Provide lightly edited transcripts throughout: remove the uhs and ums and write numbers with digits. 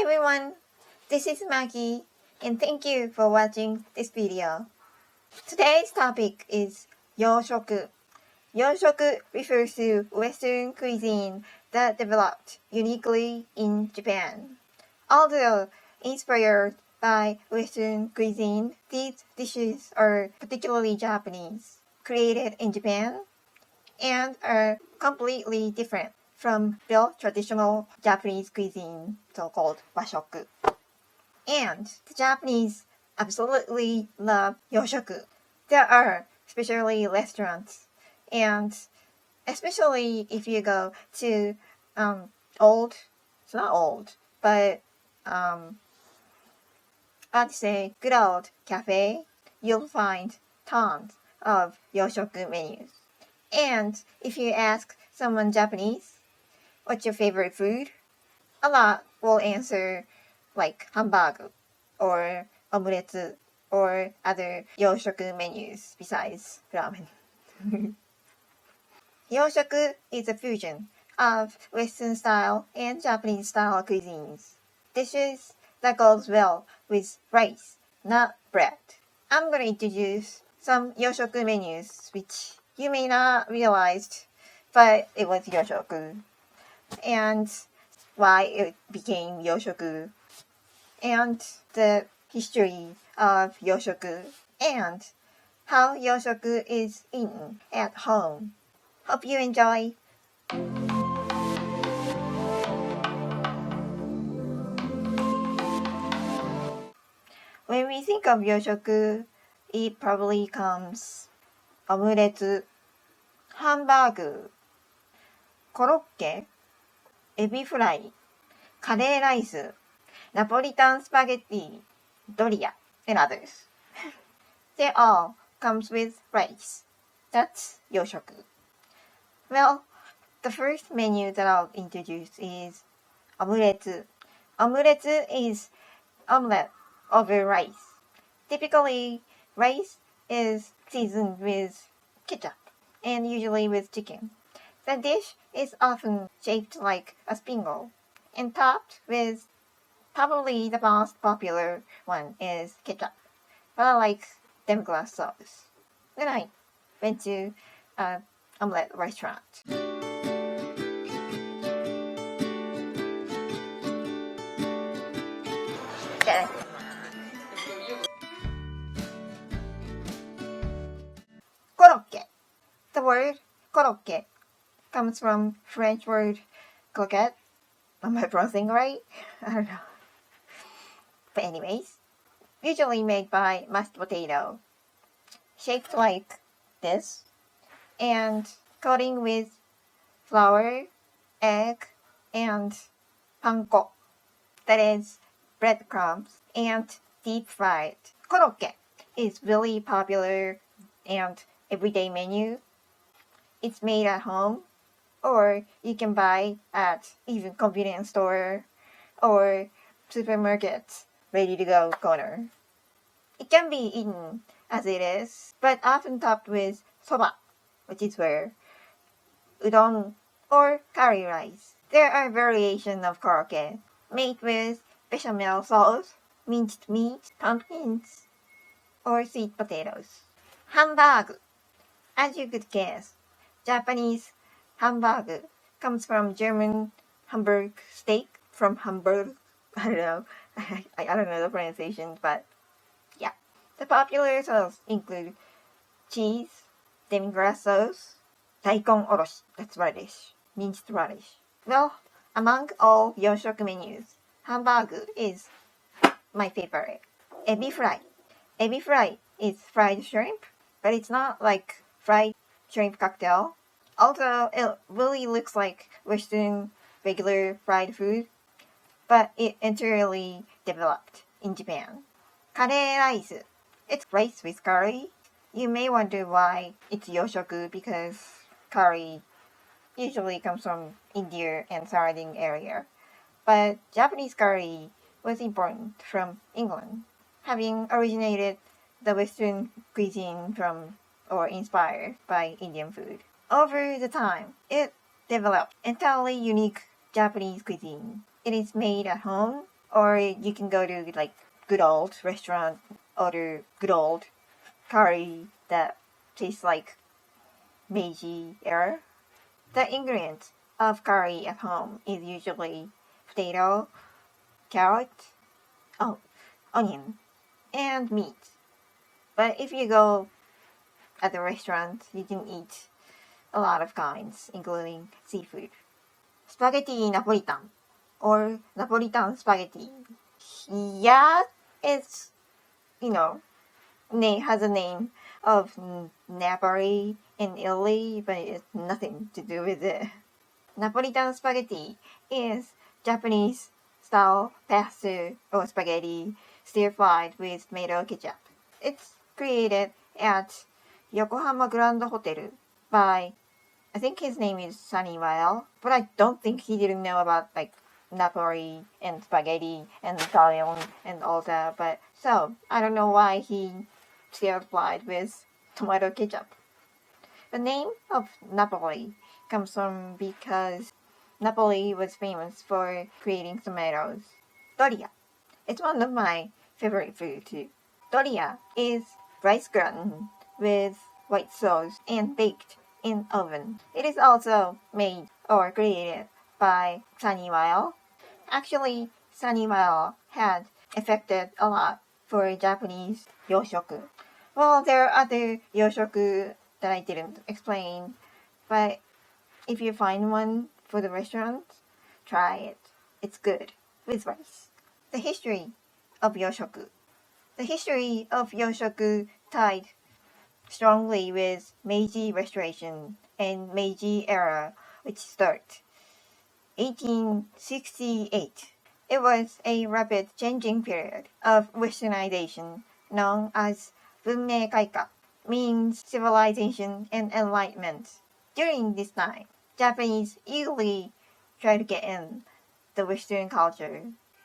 everyone, this is Maggie and thank you for watching this video. Today's topic is washoku. Washoku refers to Western cuisine that developed uniquely in Japan. Although inspired by Western cuisine, these dishes are particularly Japanese, created in Japan, and are completely different from the traditional Japanese cuisine, so-called washoku. And the Japanese absolutely love washoku. There are especially restaurants, and especially if you go to it's not old, but I'd say good old cafe, you'll find tons of washoku menus. And if you ask someone Japanese, what's your favorite food? A lot will answer like hamburger or omelette or other washoku menus besides ramen. Washoku is a fusion of Western style and Japanese style cuisines. Dishes that goes well with rice, not bread. I'm going to introduce some washoku menus which you may not realize, but it was washoku, and why it became washoku, and the history of washoku, and how washoku is eaten at home. Hope you enjoy! When we think of washoku, it probably comes omelette, hamburger, コロッケ、エビフライ、カレーライス、ナポリタンスパゲッティ、ドリア, and others. They all comes with rice. That's washoku. Well, the first menu that I'll introduce is omelette. Omelette is omelette over rice. Typically, rice is seasoned with ketchup and usually with chicken. The dish is often shaped like a spingle and topped with probably the most popular one is ketchup, but I like demi-glace sauce. Then I went to an omelette restaurant. Korokke. The word korokke comes from French word coquette. Am I pronouncing right? I don't know. But anyways, usually made by mashed potato, shaped like this, and coating with flour, egg, and panko, that is breadcrumbs, and deep fried. Korokke is really popular and everyday menu. It's made at home, or you can buy at even convenience store or supermarkets ready to go corner. It can be eaten as it is, but often topped with soba, which is where udon or curry rice. There are variations of korokke made with bechamel sauce, minced meat, pumpkins, or sweet potatoes. Hamburger. As you could guess, Japanese hamburger comes from German Hamburg steak from Hamburg. I don't know. I don't know the pronunciation, but yeah. The popular sauce include cheese, demi-glace sauce, daikon oroshi, that's radish, minced radish. Well, among all washoku menus, hamburger is my favorite. Ebi fry. Ebi fry is fried shrimp, but it's not like fried shrimp cocktail. Although it really looks like Western regular fried food, but it entirely developed in Japan. Kare rice. It's rice with curry. You may wonder why it's washoku because curry usually comes from India and surrounding area. But Japanese curry was important from England, having originated the Western cuisine from or inspired by Indian food. Over the time, it developed entirely unique Japanese cuisine. It is made at home Or you can go to like good old restaurant, order good old curry that tastes like Meiji era. The ingredients of curry at home is usually potato, carrot, oh, onion, and meat. But if you go at the restaurant, you can eat a lot of kinds, including seafood. Spaghetti Napolitan or Napolitan spaghetti. Yeah, it's, you know, has a name of Napoli in Italy, but it's nothing to do with it. Napolitan spaghetti is Japanese style pasta or spaghetti stir fried with tomato ketchup. It's created at Yokohama Grand Hotel by, I think his name is Sunny Weil, but I don't think he didn't know about like Napoli and spaghetti and Italian and all that. But so I don't know why he stir fried with tomato ketchup. The name of Napoli comes from because Napoli was famous for creating tomatoes. Doria. It's one of my favorite food too. Doria is rice gratin with white sauce and baked in oven. It is also made or created by Saniwao. Actually, Saniwao had affected a lot for Japanese yoshoku. Well, there are other yoshoku that I didn't explain, but if you find one for the restaurant, try it. It's good with rice. The history of yoshoku. The history of yoshoku tied strongly with Meiji Restoration and Meiji era, which started 1868. It was a rapid changing period of westernization known as Bunmei Kaika, means civilization and enlightenment. During this time, Japanese eagerly tried to get in the Western culture,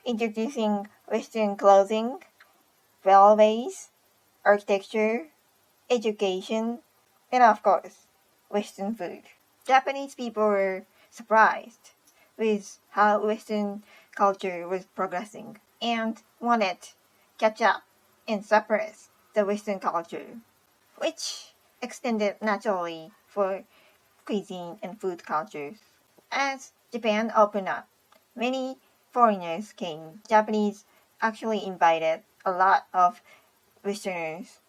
introducing Western clothing, railways, architecture, education, and of course, Western food. Japanese people were surprised with how Western culture was progressing and wanted to catch up and suppress the Western culture, which extended naturally for cuisine and food cultures. As Japan opened up, many foreigners came. Japanese actually invited a lot of Westerners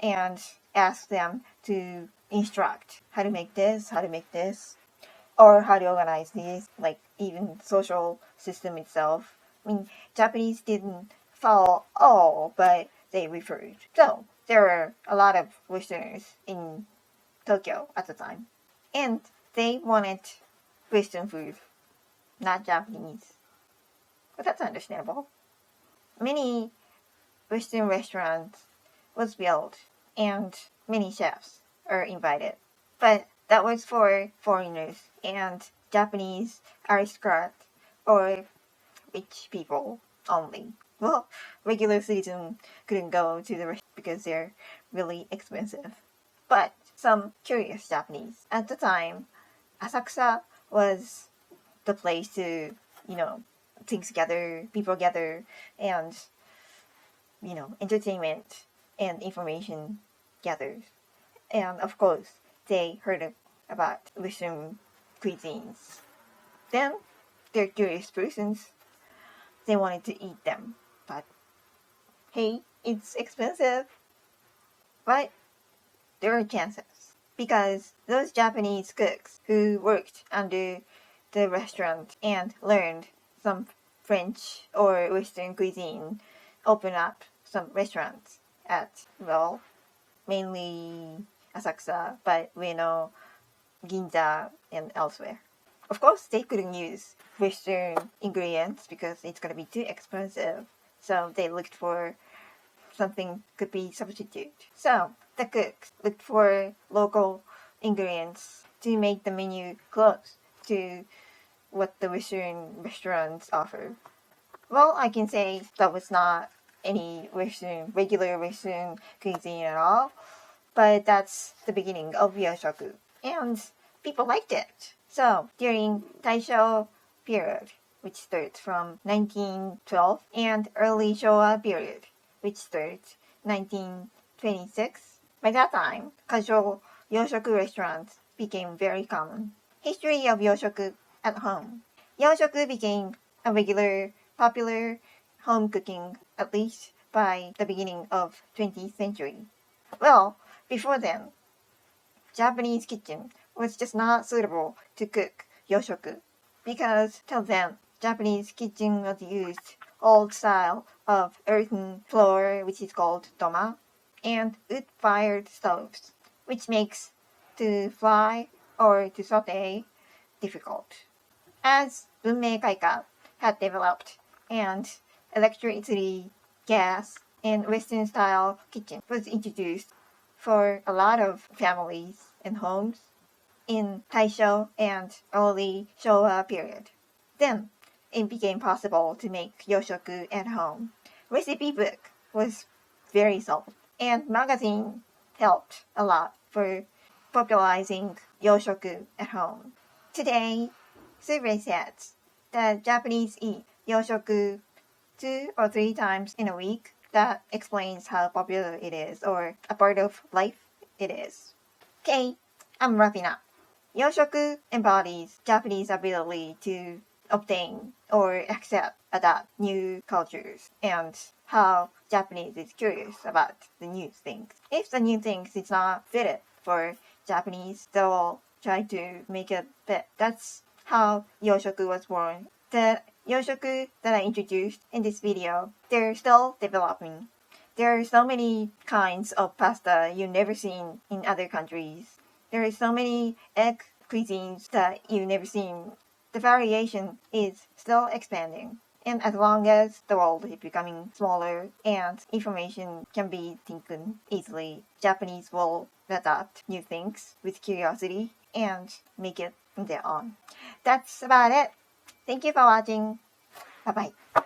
and asked them to instruct how to make this, or how to organize this, like even social system itself. I mean, Japanese didn't follow all, but they referred. So there were a lot of Westerners in Tokyo at the time, and they wanted Western food, not Japanese. But that's understandable. Many Western restaurants was built, and many chefs are invited. But that was for foreigners and Japanese aristocrats or rich people only. Well, regular citizens couldn't go to the restaurant because they're really expensive. But some curious Japanese. At the time, Asakusa was the place to, things gather, people gather, and, entertainment and information gathers. And of course, they heard about Western cuisines. Then, they're curious persons. They wanted to eat them. But, hey, it's expensive. But, there are chances. Because those Japanese cooks who worked under the restaurant and learned some French or Western cuisine opened up some restaurants at, well, mainly Asakusa, but Ueno, Ginza, and elsewhere. Of course, they couldn't use Western ingredients because it's going to be too expensive. So they looked for something could be substitute. So the cooks looked for local ingredients to make the menu close to what the Western restaurants offer. Well, I can say that was not any regular Western cuisine at all, but that's the beginning of yoshoku, and people liked it. So during Taisho period, which starts from 1912, and early Showa period, which starts 1926. By that time, casual yoshoku restaurants became very common. History of yoshoku at home. Yoshoku became a regular, popular home cooking at least by the beginning of 20th century. Well, before then, Japanese kitchen was just not suitable to cook yoshoku because till then Japanese kitchen was used old style of earthen floor, which is called doma, and wood-fired stoves, which makes to fry or to saute difficult. As Bunmei Kaika had developed and electricity, gas, and Western-style kitchen was introduced for a lot of families and homes in Taisho and early Showa period. Then it became possible to make yoshoku at home. Recipe book was very sold, and magazine helped a lot for popularizing yoshoku at home. Today, survey says that Japanese eat yoshoku 2 or 3 times in a week. That explains how popular it is, or a part of life it is. Okay, I'm wrapping up. Yoshoku embodies Japanese ability to obtain or accept, adapt new cultures, and how Japanese is curious about the new things. If the new things is not fitted for Japanese, they will try to make it fit. That's how Yoshoku was born. The yoshoku that I introduced in this video, they're still developing. There are so many kinds of pasta you've never seen in other countries. There are so many egg cuisines that you've never seen. The variation is still expanding. And as long as the world is becoming smaller and information can be taken easily, Japanese will adapt new things with curiosity and make it their own. That's about it. Thank you for watching. Bye bye.